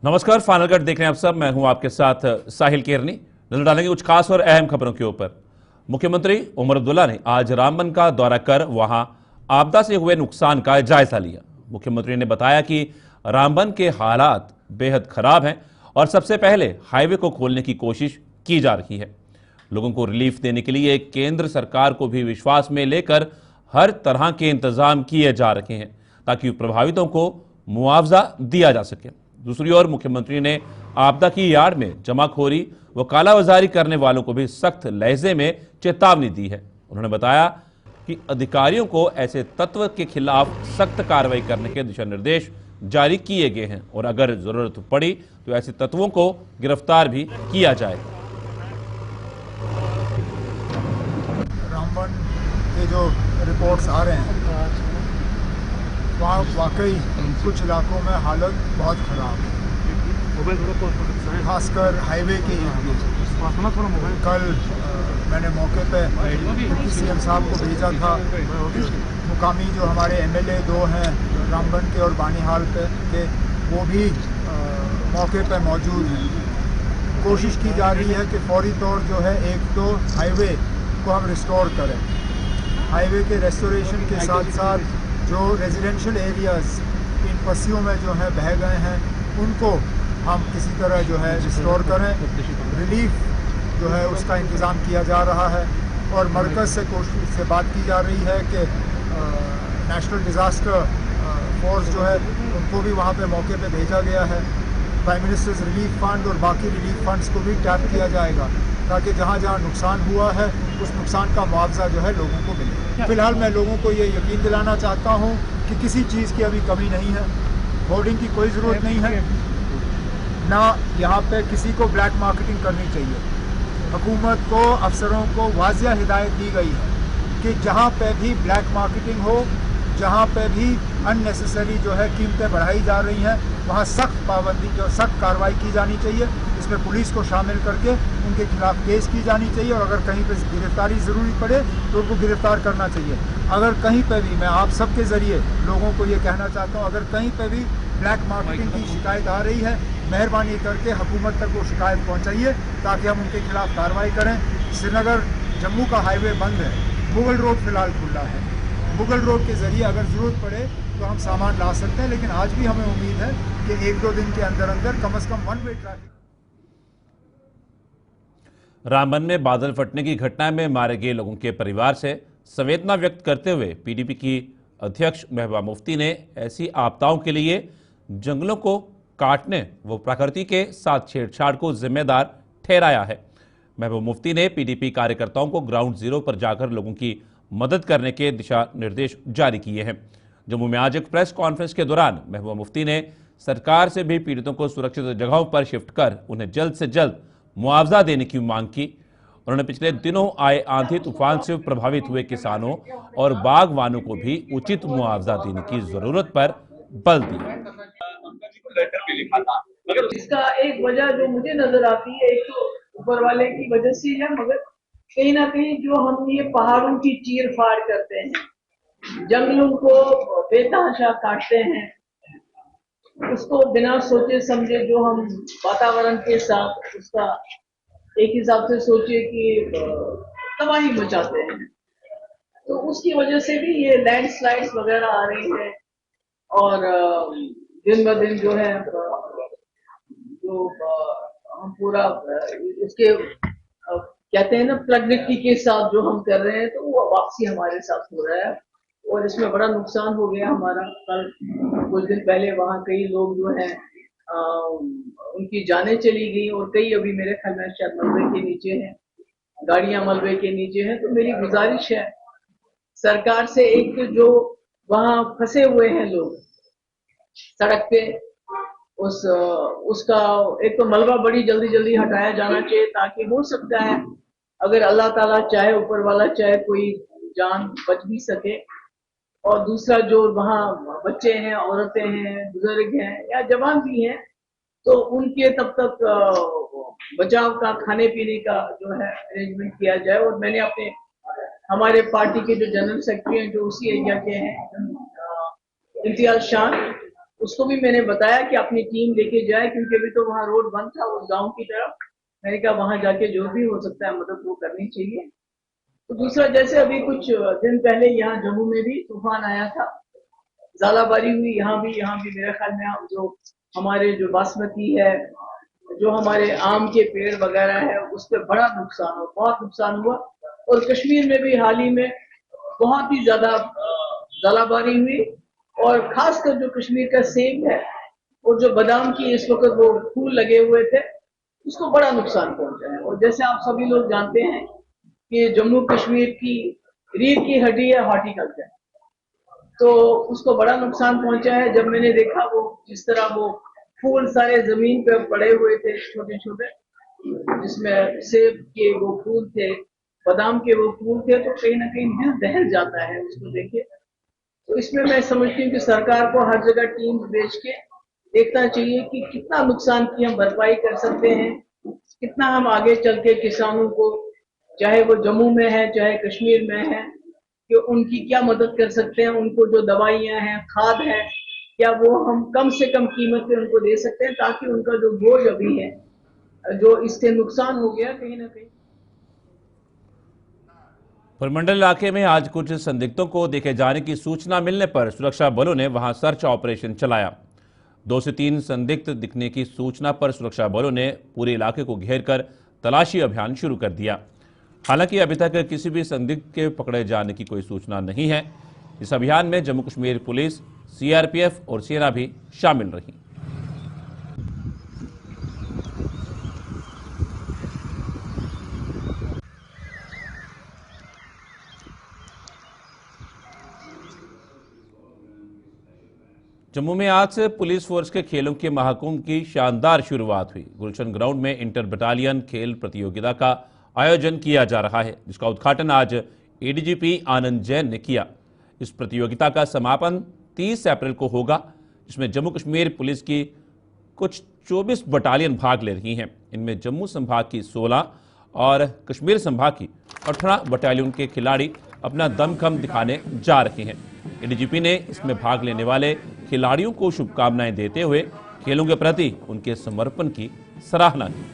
नमस्कार, final cut देख रहे हैं आप सब। मैं हूं आपके साथ साहिल केरनी। नजर डालेंगे कुछ खास और अहम खबरों के ऊपर। मुख्यमंत्री उमर अब्दुल्ला ने आज रामबन का दौरा कर वहां आपदा से हुए नुकसान का जायजा लिया। मुख्यमंत्री ने बताया कि रामबन के हालात बेहद खराब हैं और सबसे पहले हाईवे को खोलने की कोशिश की जा रही है। लोगों को रिलीफ देने के लिए केंद्र सरकार को भी विश्वास में लेकर हर तरह के इंतजाम किए जा रहे हैं ताकि प्रभावितों को मुआवजा दिया जा सके। दूसरी ओर मुख्यमंत्री ने आपदा की आड़ में जमाखोरी व कालाबाजारी करने वालों को भी सख्त लहजे में चेतावनी दी है। उन्होंने बताया कि अधिकारियों को ऐसे तत्व के खिलाफ सख्त कार्रवाई करने के दिशा निर्देश जारी किए गए हैं और अगर जरूरत पड़ी तो ऐसे तत्वों को गिरफ्तार भी किया जाएगा। रामबन के जो रिपोर्ट्स आ रहे हैं वहाँ वाकई कुछ इलाकों में हालत बहुत ख़राब है, खासकर हाईवे की। कल मैंने मौके पे सीएम साहब को भेजा था। मुकामी जो हमारे एमएलए दो हैं रामबन के और बानीहाल के, वो भी मौके पे मौजूद हैं। कोशिश की जा रही है कि फौरी तौर जो है एक तो हाईवे को हम रिस्टोर करें। हाईवे के रेस्टोरेशन के साथ साथ जो रेजिडेंशियल एरियाज़ इन पस्सियों में जो है बह गए हैं उनको हम किसी तरह जो है रिस्टोर करें। रिलीफ जो है उसका इंतज़ाम किया जा रहा है और मरकज़ से बात की जा रही है कि नेशनल डिज़ास्टर फोर्स जो है उनको भी वहाँ पे मौके पे भेजा गया है। प्राइम मिनिस्टर्स रिलीफ फंड और बाकी रिलीफ फंड्स को भी टैप किया जाएगा ताकि जहाँ जहाँ नुकसान हुआ है उस नुकसान का मुआवजा जो है लोगों को मिले। फिलहाल मैं लोगों को ये यकीन दिलाना चाहता हूँ कि किसी चीज़ की अभी कमी नहीं है। होर्डिंग की कोई ज़रूरत नहीं है, ना यहाँ पे किसी को ब्लैक मार्केटिंग करनी चाहिए। हुकूमत को, अफसरों को वाज़िया हिदायत दी गई है कि जहाँ पे भी ब्लैक मार्केटिंग हो, जहाँ पे भी अननेसेसरी जो है कीमतें बढ़ाई जा रही हैं, वहाँ सख्त पाबंदी जो सख्त कार्रवाई की जानी चाहिए। इसमें पुलिस को शामिल करके उनके खिलाफ केस की जानी चाहिए और अगर कहीं पे गिरफ्तारी ज़रूरी पड़े तो उनको गिरफ्तार करना चाहिए। अगर कहीं पे भी, मैं आप सबके ज़रिए लोगों को ये कहना चाहता हूँ, अगर कहीं पे भी ब्लैक मार्केटिंग की शिकायत आ रही है, मेहरबानी करके हुकूमत तक वो शिकायत पहुँचाइए ताकि हम उनके खिलाफ कार्रवाई करें। श्रीनगर जम्मू का हाईवे बंद है, मुगल रोड फ़िलहाल खुला है। मुगल रोड के ज़रिए अगर ज़रूरत पड़े तो हम सामान ला सकते हैं, लेकिन आज भी हमें उम्मीद है कि एक दो दिन के अंदर अंदर कम से कम वन वे ट्रैफिक। रामबन में बादल फटने की घटना में मारे गए लोगों के परिवार से संवेदना व्यक्त करते हुए पीडीपी की अध्यक्ष महबूबा मुफ्ती ने ऐसी आपदाओं के लिए जंगलों को काटने व प्रकृति के साथ छेड़छाड़ को जिम्मेदार ठहराया है। महबूबा मुफ्ती ने पीडीपी कार्यकर्ताओं को ग्राउंड जीरो पर जाकर लोगों की मदद करने के दिशा निर्देश जारी किए हैं। जम्मू में आज एक प्रेस कॉन्फ्रेंस के दौरान महबूबा मुफ्ती ने सरकार से भी पीड़ितों को सुरक्षित जगहों पर शिफ्ट कर उन्हें जल्द से जल्द मुआवजा देने की मांग की। उन्होंने पिछले दिनों आए आंधी तूफान से प्रभावित हुए किसानों और बागवानों को भी उचित मुआवजा देने की जरूरत पर बल दिया। इसका एक वजह जो मुझे नजर आती है, एक तो ऊपर वाले की वजह से है, मगर कहीं ना कहीं जो हम ये पहाड़ों की चीर फाड़ करते हैं, जंगलों को बेतहाशा काटते हैं, उसको बिना सोचे समझे जो हम वातावरण के साथ उसका एक हिसाब से सोचे कि तबाही मचाते हैं, तो उसकी वजह से भी ये लैंडस्लाइड्स वगैरह आ रही है और दिन ब दिन जो है जो हम पूरा उसके कहते हैं ना प्रकृति के साथ जो हम कर रहे हैं, तो वो वापसी हमारे साथ हो रहा है और इसमें बड़ा नुकसान हो गया हमारा। कल कुछ दिन पहले वहाँ कई लोग जो हैं उनकी जानें चली गई और कई अभी मेरे ख्याल में शायद मलबे के नीचे हैं, गाड़ियां मलबे के नीचे हैं। तो मेरी गुजारिश है सरकार से, एक तो जो वहाँ फंसे हुए हैं लोग सड़क पे, उसका एक तो मलबा बड़ी जल्दी जल्दी हटाया जाना चाहिए ताकि हो सकता है अगर अल्लाह ताला चाहे, ऊपर वाला चाहे, कोई जान बच भी सके। और दूसरा जो वहाँ बच्चे हैं, औरतें हैं, बुजुर्ग हैं या जवान भी हैं, तो उनके तब तक बचाव का, खाने पीने का जो है अरेंजमेंट किया जाए। और मैंने अपने हमारे पार्टी के जो जनरल सेक्रेटरी हैं जो उसी एरिया के हैं, इम्तियाज शान, उसको भी मैंने बताया कि अपनी टीम लेके जाए, क्योंकि अभी तो वहाँ रोड बंद था उस गांव की तरफ। मैंने कहा वहां जाके जो भी हो सकता है मदद वो करनी चाहिए। तो दूसरा, जैसे अभी कुछ दिन पहले यहाँ जम्मू में भी तूफान आया था, झालाबारी हुई, यहाँ भी मेरे ख्याल में जो हमारे जो बासमती है, जो हमारे आम के पेड़ वगैरह है, उस पर बड़ा नुकसान हुआ, बहुत नुकसान हुआ। और कश्मीर में भी हाल ही में बहुत ही ज्यादा झालाबारी हुई, और खासकर जो कश्मीर का सेब है और जो बादाम की इस वक्त वो फूल लगे हुए थे, उसको बड़ा नुकसान पहुंचा है। और जैसे आप सभी लोग जानते हैं कि जम्मू कश्मीर की रीढ़ की हड्डी है हॉर्टिकल्चर, तो उसको बड़ा नुकसान पहुंचा है। जब मैंने देखा वो जिस तरह वो फूल सारे जमीन पे पड़े हुए थे छोटे छोटे, जिसमें सेब के वो फूल थे, बादाम के वो फूल थे, तो कहीं ना कहीं दिल दहल जाता है उसको देखे। तो इसमें मैं समझती हूँ कि सरकार को हर जगह टीम भेज के देखना चाहिए कि कितना नुकसान की हम भरपाई कर सकते हैं, कितना हम आगे चल के किसानों को, चाहे वो जम्मू में है चाहे कश्मीर में है, कि उनकी क्या मदद कर सकते हैं। उनको जो दवाइयां हैं, खाद है, क्या वो हम कम से कम कीमत पे उनको दे सकते हैं, ताकि उनका जो बोझ अभी है, जो इससे नुकसान हो गया कहीं ना कहीं। पुरमंडल इलाके में आज कुछ संदिग्धों को देखे जाने की सूचना मिलने पर सुरक्षा बलों ने वहां सर्च ऑपरेशन चलाया। 2 से 3 संदिग्ध दिखने की सूचना पर सुरक्षा बलों ने पूरे इलाके को घेरकर तलाशी अभियान शुरू कर दिया। हालांकि अभी तक किसी भी संदिग्ध के पकड़े जाने की कोई सूचना नहीं है। इस अभियान में जम्मू कश्मीर पुलिस, सीआरपीएफ और सेना भी शामिल रही। जम्मू में आज से पुलिस फोर्स के खेलों के महाकुंभ की शानदार शुरुआत हुई। गुलशन ग्राउंड में इंटर बटालियन खेल प्रतियोगिता का आयोजन किया जा रहा है, जिसका उद्घाटन आज एडीजीपी आनंद जैन ने किया। इस प्रतियोगिता का समापन 30 अप्रैल को होगा, जिसमें जम्मू कश्मीर पुलिस की कुछ 24 बटालियन भाग ले रही हैं। इनमें जम्मू संभाग की 16 और कश्मीर संभाग की 18 बटालियन के खिलाड़ी अपना दमखम दिखाने जा रहे हैं। एडीजीपी ने इसमें भाग लेने वाले खिलाड़ियों को शुभकामनाएं देते हुए खेलों के प्रति उनके समर्पण की सराहना की।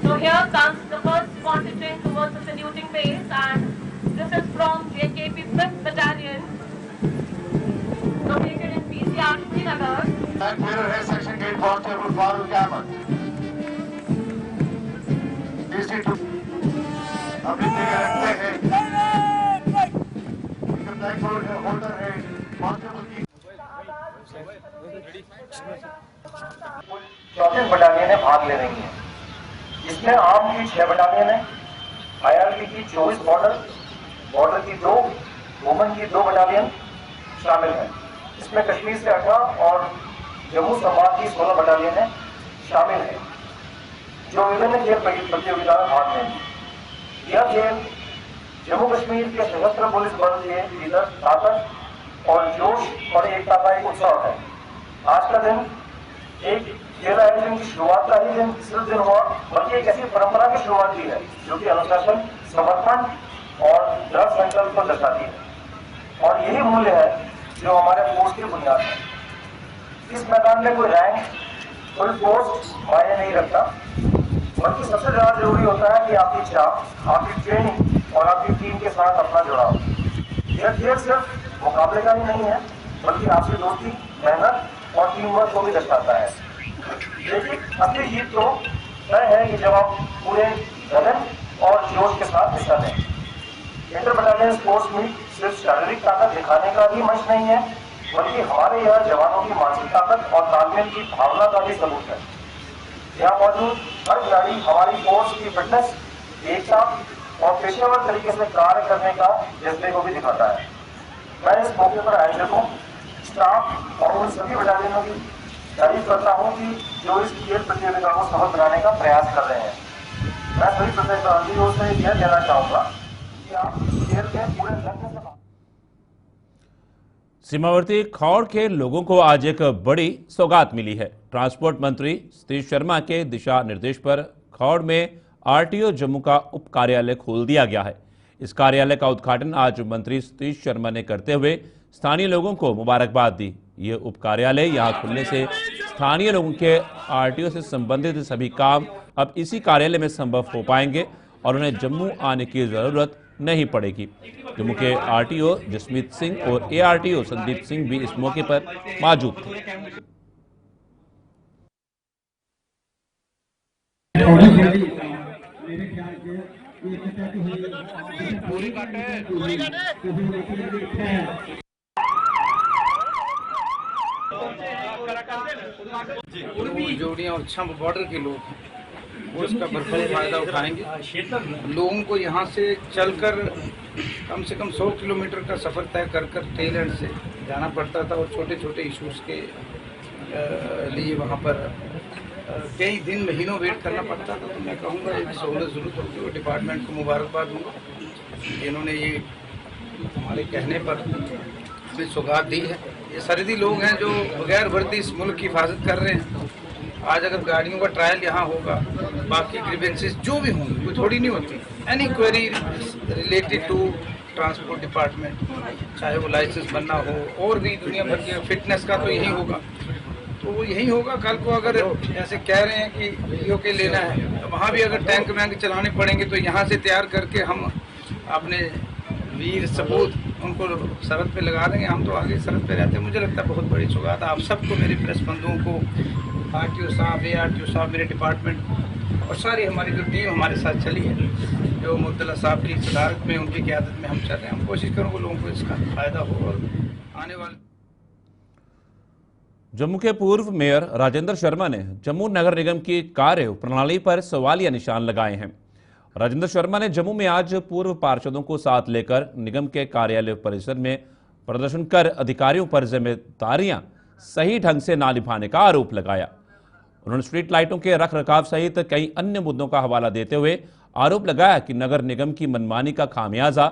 So here comes the first contingent towards the saluting base, and this is from JKP 5th Battalion, located in PCR Srinagar. And here is Section Gate Constable Farooq Ahmed. DC2 अभी तक रखते हैं ब्लैक होल्डर है constable की 34 battalion भाग ले रही हैं। इसमें आर्म की 6 बटालियन है, आईआरबी की 24 बॉर्डर की 2, वुमेन की 2 बटालियन शामिल है। इसमें कश्मीर से 18 और जम्मू संभाग की 16 बटालियन है शामिल है, जो विभिन्न खेल प्रतियोगिता में भाग लेंगे। यह खेल जम्मू कश्मीर के सशस्त्र पुलिस बल के भीतर ताकत और जोश और एकता का एक उत्सव है। आज का दिन एक खेल आयोजन की शुरुआत का ही दिन सिर्फ दिन हुआ, बल्कि एक ऐसी परंपरा की शुरुआत भी है जो कि अनुशासन, समर्पण और दृढ़ संकल्प को दर्शाती है। और यही मूल्य है जो हमारे फोर्स की बुनियाद है। इस मैदान में कोई रैंक, कोई पोस्ट मायने नहीं रखता, बल्कि सबसे ज्यादा जरूरी होता है कि आपकी चाह, आपकी ट्रेनिंग और आपकी टीम के साथ अपना जुड़ाव। यह खेल सिर्फ मुकाबले का ही नहीं है, बल्कि आपकी दोस्ती, मेहनत और टीम वर्क को भी दर्शाता है। लेकिन असली जीत तो तय है कि जब आप पूरे लगन और जोश के साथ हिस्सा लें। इंटर बटालियन स्पोर्ट्स मीट सिर्फ शारीरिक ताकत दिखाने का ही मंच नहीं है, बल्कि हमारे यहाँ जवानों की मानसिक ताकत और तालमेल की भावना का भी सबूत है। यहाँ मौजूद हर खिलाड़ी हमारी फोर्स की फिटनेस, एकता और पेशेवर तरीके से कार्य करने का जज्बे को भी दिखाता है। मैं इस मौके पर आयोजकों, स्टाफ और उन सभी बटालियनों की तारीफ करता हूँ कि जो इस खेल प्रतियोगिता को सफल बनाने का प्रयास कर रहे हैं। मैं सभी प्रतिभागियों से यह कहना चाहूँगा कि आप खेल के पूरे लक्ष्य से सीमावर्ती खौड़ के लोगों को आज एक बड़ी सौगात मिली है। ट्रांसपोर्ट मंत्री सतीश शर्मा के दिशा निर्देश पर खौड़ में आरटीओ जम्मू का उप कार्यालय खोल दिया गया है। इस कार्यालय का उद्घाटन आज मंत्री सतीश शर्मा ने करते हुए स्थानीय लोगों को मुबारकबाद दी। ये उप कार्यालय यहाँ खुलने से स्थानीय लोगों के आरटीओ से संबंधित सभी काम अब इसी कार्यालय में संभव हो पाएंगे और उन्हें जम्मू आने की जरूरत नहीं पड़ेगी। जम्मू के आरटीओ जसमीत सिंह और एआरटीओ संदीप सिंह भी इस मौके पर मौजूद थे। जोड़ियाँ और छंब बॉर्डर के लोग हैं, वो इसका भरपूर फायदा उठाएंगे। लोगों को यहाँ से चलकर कम से कम 100 किलोमीटर का सफ़र तय कर टेल एंड से जाना पड़ता था और छोटे छोटे इश्यूज़ के लिए वहाँ पर कई दिन महीनों वेट करना पड़ता था। तो मैं कहूँगा ये सहूलत ज़रूर होती है और डिपार्टमेंट को मुबारकबाद दूँगा। इन्होंने ये हमारे कहने पर हमें सौगात दी है। ये सरहदी लोग हैं जो बगैर वर्दी इस मुल्क की हिफाजत कर रहे हैं। आज अगर गाड़ियों का ट्रायल यहाँ होगा, बाकी ग्रीवेंसेस जो भी होंगे, कोई थोड़ी नहीं होती, any query related to transport department, चाहे वो लाइसेंस बनना हो और भी दुनिया भर की फिटनेस का तो यही होगा। तो वो यही होगा। कल को अगर जैसे कह रहे हैं कि वीडियो के लेना है, तो वहाँ भी अगर टैंक वैंक चलाने पड़ेंगे तो यहाँ से तैयार करके हम अपने वीर सपूत उनको सरहद पे लगा देंगे। हम तो आगे सरहद पे रहते हैं। मुझे लगता है बहुत बड़ी सौगात आप सबको, मेरे प्रेस बंधुओं को, आरटीओ साहब, एआरटीओ साहब, मेरे डिपार्टमेंट और सारी हमारी जो टीम हमारे साथ चली है, जो मुतल्ला साहब की सदारत में, उनकी क़यादत में हम चल रहे हैं। हम कोशिश करेंगे लोगों को इसका फ़ायदा हो और आने वाले। जम्मू के पूर्व मेयर राजेंद्र शर्मा ने जम्मू नगर निगम की कार्य प्रणाली पर सवालिया निशान लगाए हैं। राजेंद्र शर्मा ने जम्मू में आज पूर्व पार्षदों को साथ लेकर निगम के कार्यालय परिसर में प्रदर्शन कर अधिकारियों पर जिम्मेदारियां सही ढंग से ना निभाने का आरोप लगाया। उन्होंने स्ट्रीट लाइटों के रखरखाव सहित कई अन्य मुद्दों का हवाला देते हुए आरोप लगाया कि नगर निगम की मनमानी का खामियाजा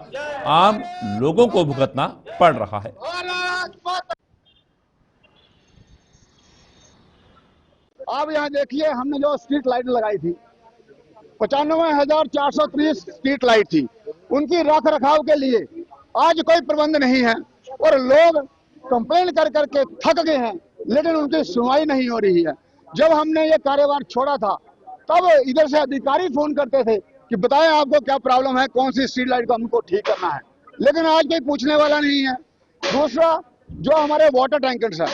आम लोगों को भुगतना पड़ रहा है। अब यहाँ देखिए, हमने जो स्ट्रीट लाइट लगाई थी 95,430 स्ट्रीट लाइट थी, उनकी रख रखाव के लिए आज कोई प्रबंध नहीं है और लोग कंप्लेन कर करके थक गए हैं, लेकिन उनकी सुनवाई नहीं हो रही है। जब हमने ये कार्यभार छोड़ा था तब इधर से अधिकारी फोन करते थे कि बताएं आपको क्या प्रॉब्लम है, कौन सी स्ट्रीट लाइट को हमको ठीक करना है, लेकिन आज कोई पूछने वाला नहीं है। दूसरा, जो हमारे वाटर टैंकर्स है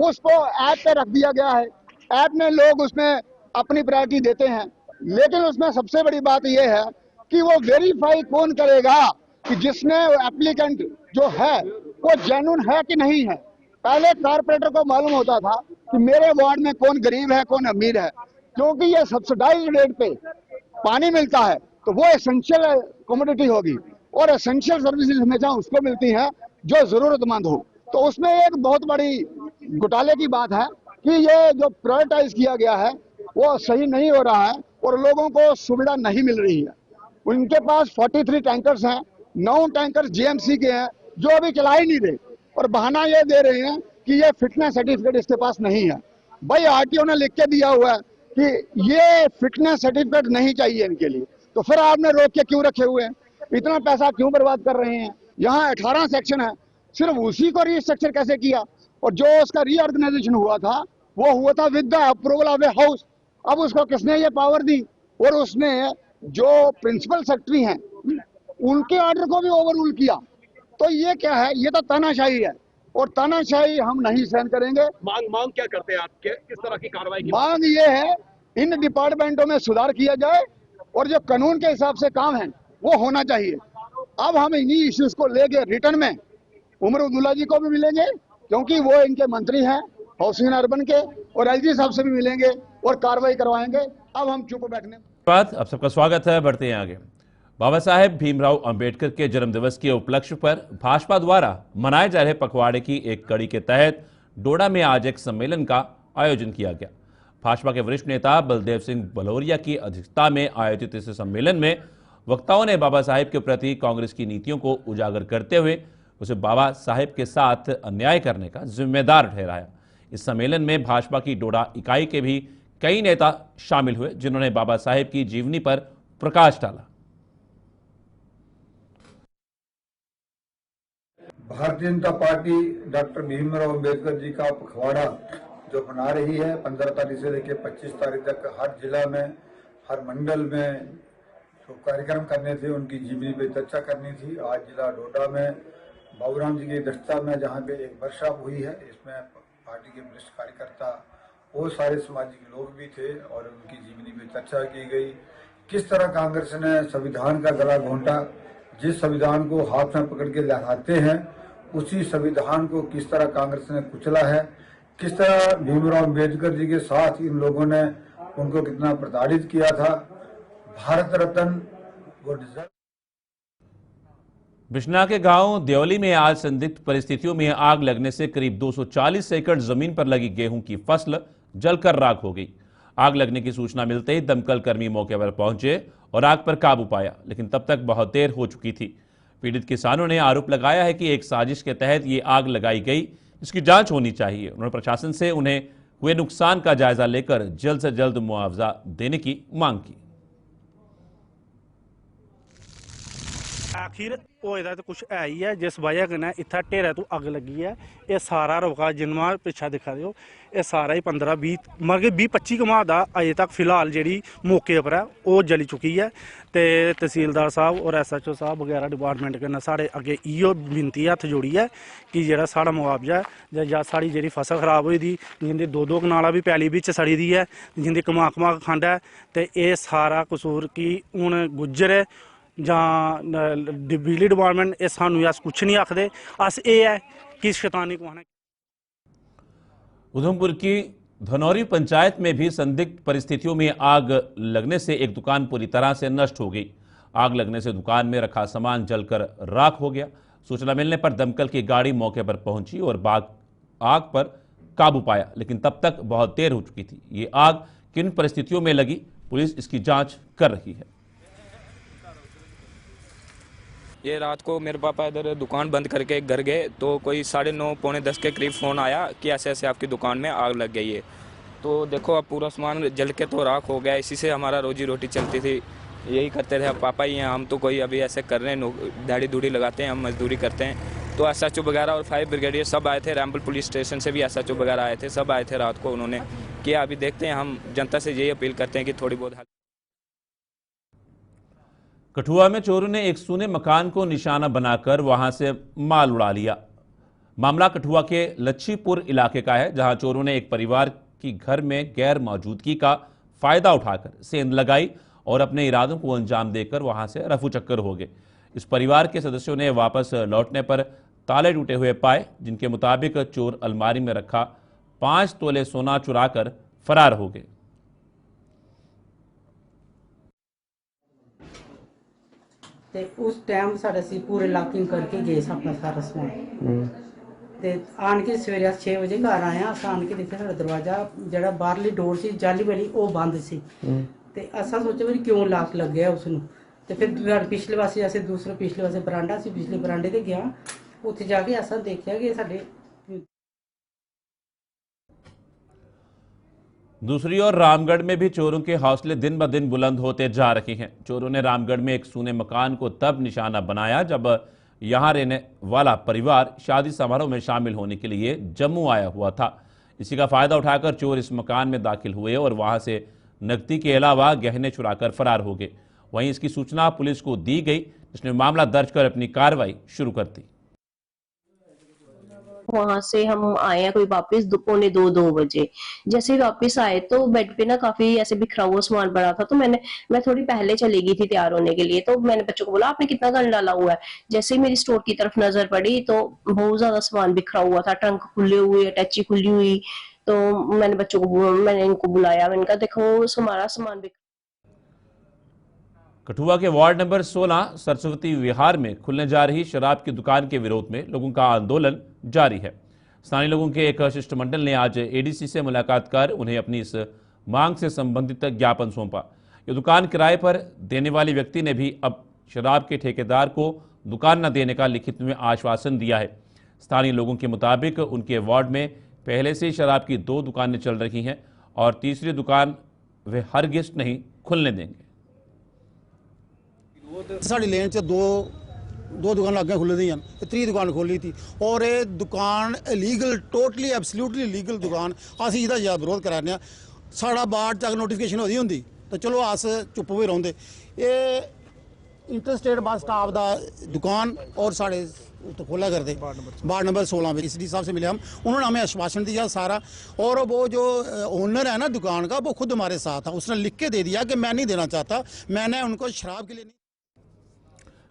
उसको ऐप पे रख दिया गया है। ऐप में लोग उसमें अपनी प्रायोरिटी देते हैं, लेकिन उसमें सबसे बड़ी बात यह है कि वो वेरीफाई कौन करेगा कि जिसने एप्लीकेंट जो है वो जेन्युइन है कि नहीं है। पहले कारपोरेटर को मालूम होता था कि मेरे वार्ड में कौन गरीब है कौन अमीर है, क्योंकि ये सब्सिडाइज रेट पे पानी मिलता है तो वो एसेंशियल कमोडिटी होगी और एसेंशियल सर्विसेज हमेशा उसको मिलती है जो जरूरतमंद हो। तो उसमें एक बहुत बड़ी घोटाले की बात है कि ये जो प्रायोरिटाइज किया गया है वो सही नहीं हो रहा है और लोगों को सुविधा नहीं मिल रही है। उनके पास 43 टैंकर्स हैं, 9 टैंकर्स जीएमसी के हैं जो अभी चला ही नहीं रहे और बहाना ये दे रहे हैं कि ये फिटनेस सर्टिफिकेट इसके पास नहीं है। भाई आरटीओ ने लिख के दिया हुआ है कि ये फिटनेस सर्टिफिकेट नहीं चाहिए इनके लिए, तो फिर आपने रोक के क्यों रखे हुए हैं? इतना पैसा क्यों बर्बाद कर रहे हैं? यहाँ 18 सेक्शन है, सिर्फ उसी को रिस्ट्रक्चर कैसे किया? और जो उसका रीऑर्गेनाइजेशन हुआ था वो हुआ था with the approval of a house. अब उसको किसने ये पावर दी? और उसने जो प्रिंसिपल सेक्रेटरी हैं उनके ऑर्डर को भी ओवर रूल किया। तो ये क्या है? ये तो तानाशाही है और तानाशाही हम नहीं सहन करेंगे। मांग क्या करते हैं आपके? किस तरह की कार्रवाई की मांग ये है इन डिपार्टमेंटों में सुधार किया जाए और जो कानून के हिसाब से काम है वो होना चाहिए। अब हम इन्हीं इश्यूज को लेके रिटर्न में उमर अब्दुल्ला जी को भी मिलेंगे क्योंकि वो इनके मंत्री हैं हाउसिंग अर्बन के, और एलजी साहब से भी मिलेंगे और कार्रवाई करवाएंगे। अब हम चुप बैठने बात। अब सबका स्वागत है, बढ़ते हैं आगे। बाबा साहेब भीमराव अंबेडकर के जन्मदिवस के उपलक्ष्य पर भाजपा द्वारा मनाए जा रहे पखवाड़े की एक कड़ी के तहत डोडा में आज एक सम्मेलन का आयोजन किया गया। भाजपा के वरिष्ठ नेता बलदेव सिंह भलौरिया की अध्यक्षता में आयोजित इस सम्मेलन में वक्ताओं ने बाबा साहेब के प्रति कांग्रेस की नीतियों को उजागर करते हुए उसे बाबा साहेब के साथ अन्याय करने का जिम्मेदार ठहराया। इस सम्मेलन में भाजपा की डोडा इकाई के भी कई नेता शामिल हुए जिन्होंने बाबा साहेब की जीवनी पर प्रकाश डाला। भारतीय जनता पार्टी डॉक्टर भीमराव अम्बेडकर जी का पखवाड़ा जो मना रही है 15 तारीख से लेकर 25 तारीख तक हर जिला में, हर मंडल में जो कार्यक्रम करने थे, उनकी जीवनी पे चर्चा करनी थी। आज जिला डोडा में बाबूराम जी की अध्यक्षता में जहाँ पे एक वर्कशॉप हुई है, इसमें पार्टी के वरिष्ठ कार्यकर्ता और सारे सामाजिक लोग भी थे और उनकी जीवनी पे चर्चा की गई। किस तरह कांग्रेस ने संविधान का गला घोंटा, जिस संविधान को हाथ में पकड़ के लहराते हैं उसी संविधान को किस तरह कांग्रेस ने कुचला है, किस तरह भीमराव अम्बेडकर जी के साथ इन लोगों ने उनको कितना प्रताड़ित किया था। भारत रत्न वो डिजर्व। बिश्ना के गांव देवली में आज संदिग्ध परिस्थितियों में आग लगने से करीब 240 एकड़ जमीन पर लगी गेहूं की फसल जलकर राख हो गई। आग लगने की सूचना मिलते ही दमकल कर्मी मौके पर पहुंचे और आग पर काबू पाया, लेकिन तब तक बहुत देर हो चुकी थी। पीड़ित किसानों ने आरोप लगाया है कि एक साजिश के तहत ये आग लगाई गई, इसकी जांच होनी चाहिए। उन्होंने प्रशासन से उन्हें हुए नुकसान का जायजा लेकर जल्द से जल्द मुआवजा देने की मांग की। आखिर होएदा तो कुछ है ही है, जिस वजह कन्नै इत्थै ढेरै तो अग लगी है। ये सारा रौका जिन्ना पिच्छा दिक्खा दे, ये सारा ही 15-20 मतलब 20-25 घमां दा अजे तक फिलहाल जेह्ड़ी मौके पर है वो जली चुकी है। ते तहसीलदार साहब और SHO साहब वगैरह डिपार्टमेंट कन्नै साढ़े अग्गे इयो विनती हत्थ जोड़ियै कि जेह्ड़ा साढ़ा मुआवजा है जां साढ़ी जेह्ड़ी फसल खराब होई दी, जिंदी 2-2 कनाला भी पैली बिच सड़ी दी है, जिंदी कमाक खंड है, ते एह् सारा कसूर कि हून गुज्जर जां बिजली डिपार्टमेंट ये सानू अस कुछ नहीं आखदे, अस ये है कि शैतानी को। उधमपुर की धनौरी पंचायत में भी संदिग्ध परिस्थितियों में आग लगने से एक दुकान पूरी तरह से नष्ट हो गई। आग लगने से दुकान में रखा सामान जलकर राख हो गया। सूचना मिलने पर दमकल की गाड़ी मौके पर पहुंची और आग पर काबू पाया, लेकिन तब तक बहुत देर हो चुकी थी। ये आग किन परिस्थितियों में लगी, पुलिस इसकी जांच कर रही है। ये रात को मेरे पापा इधर दुकान बंद करके घर गए तो कोई 9:30 पौने 10 के करीब फ़ोन आया कि ऐसे ऐसे आपकी दुकान में आग लग गई है। तो देखो अब पूरा सामान जल के तो राख हो गया। इसी से हमारा रोजी रोटी चलती थी, यही करते थे। अब पापा ही हैं, हम तो कोई अभी ऐसे कर रहे हैं, दाढ़ी दूढ़ी लगाते हैं, हम मजदूरी करते हैं। तो SHO वगैरह और फायर ब्रिगेडियर सब आए थे, रैम्बल पुलिस स्टेशन से भी SHO वगैरह आए थे, सब आए थे रात को। उन्होंने किया, अभी देखते हैं। हम जनता से यही अपील करते हैं कि थोड़ी बहुत कठुआ में चोरों ने एक सूने मकान को निशाना बनाकर वहां से माल उड़ा लिया। मामला कठुआ के लच्छीपुर इलाके का है, जहां चोरों ने एक परिवार की घर में गैर मौजूदगी का फायदा उठाकर सेंध लगाई और अपने इरादों को अंजाम देकर वहां से रफू चक्कर हो गए। इस परिवार के सदस्यों ने वापस लौटने पर ताले टूटे हुए पाए, जिनके मुताबिक चोर अलमारी में रखा 5 तोले सोना चुराकर फरार हो गए। ਤੇ ਉਸ ਟਾਈਮ ਸਾਡੇ ਅਸੀਂ ਪੂਰੇ ਲਾਕਿੰਗ ਕਰਕੇ ਗਏ ਆਪਣਾ ਸਾਰਾ ਸਮਾਨ ਤੇ ਆਣ ਕੇ ਸਵੇਰੇ 6 ਵਜੇ ਘਰ ਆਇਆ। ਆਣ ਕੇ ਦੇਖਿਆ ਸਾਡਾ ਦਰਵਾਜ਼ਾ ਜਿਹੜਾ ਬਾਹਰਲੀ ਡੋਰ ਸੀ ਜਾਲੀ ਵਾਲੀ ਉਹ ਬੰਦ ਸੀ ਤੇ ਅਸਾਂ ਸੋਚਿਆ ਵੀ ਕਿਉਂ ਲਾਕ ਲੱਗਿਆ ਉਸ ਨੂੰ। ਤੇ ਫਿਰ ਪਿਛਲੇ ਪਾਸੇ ਅਸੀਂ ਦੂਸਰੇ ਪਿਛਲੇ ਪਾਸੇ ਬਰਾਂਡਾ ਸੀ, ਪਿਛਲੇ ਬਰਾਂਡੇ ਤੇ ਗਿਆ। ਉੱਥੇ ਜਾ ਕੇ ਅਸਾਂ ਦੇਖਿਆ ਕਿ ਸਾਡੇ। दूसरी ओर रामगढ़ में भी चोरों के हौसले दिन ब दिन बुलंद होते जा रहे हैं। चोरों ने रामगढ़ में एक सूने मकान को तब निशाना बनाया जब यहां रहने वाला परिवार शादी समारोह में शामिल होने के लिए जम्मू आया हुआ था। इसी का फायदा उठाकर चोर इस मकान में दाखिल हुए और वहां से नकदी के अलावा गहने चुराकर फरार हो गए। वहीं इसकी सूचना पुलिस को दी गई, जिसने मामला दर्ज कर अपनी कार्रवाई शुरू कर दी। वहां से हम आए हैं कोई वापस 2:45 बजे। जैसे वापस आए तो बेड पे ना काफी ऐसे बिखरा हुआ सामान पड़ा था। तो मैं थोड़ी पहले चली गई थी तैयार होने के लिए। तो मैंने बच्चों को बोला आपने कितना गन डाला हुआ है। जैसे ही मेरी स्टोर की तरफ नजर पड़ी तो बहुत ज्यादा सामान बिखरा हुआ था, ट्रंक खुले हुए, अटैची खुली हुई। तो मैंने इनको बुलाया, मैंने कहा देखो हमारा सामान कठुआ के वार्ड नंबर 16 सरस्वती विहार में खुलने जा रही शराब की दुकान के विरोध में लोगों का आंदोलन जारी है। स्थानीय लोगों के एक शिष्टमंडल ने आज ADC से मुलाकात कर उन्हें अपनी इस मांग से संबंधित ज्ञापन सौंपा। ये दुकान किराए पर देने वाले व्यक्ति ने भी अब शराब के ठेकेदार को दुकान न देने का लिखित में आश्वासन दिया है। स्थानीय लोगों के मुताबिक उनके वार्ड में पहले से शराब की 2 दुकानें चल रही हैं और तीसरी दुकान वे हरगिज़ नहीं खुलने देंगे। साड़ी लेन च 2 2 दुकान अगे खुली दी हैं, 3 दुकान खोली थी और ये दुकान इलीगल, टोटली एब्सोल्यूटली इलीगल दुकान। असीं इसदा ज़्यादा विरोध कराने आ। साढ़ा बाहर तक नोटिफिकेशन होती होंदी तो चलो अस चुप भी रौंदे। ये इंटरस्टेट बस स्टाफ दा दुकान और साढ़े तो खोला करते वार्ड नंबर 16 में एसडी साहब से मिले हम, उन्होंने हमें आश्वासन दिया सारा। और वो जो ओनर है ना दुकान का, वो खुद हमारे साथ था, उसने लिख के दे दिया कि मैं नहीं देना चाहता, मैंने उनको शराब के लिए नहीं।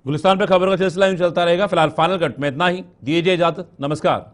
गुलिस्तान पर खबरों का सिलसिला यूं चलता रहेगा। फिलहाल फाइनल कट में इतना ही, दीजिए इजाजत, नमस्कार।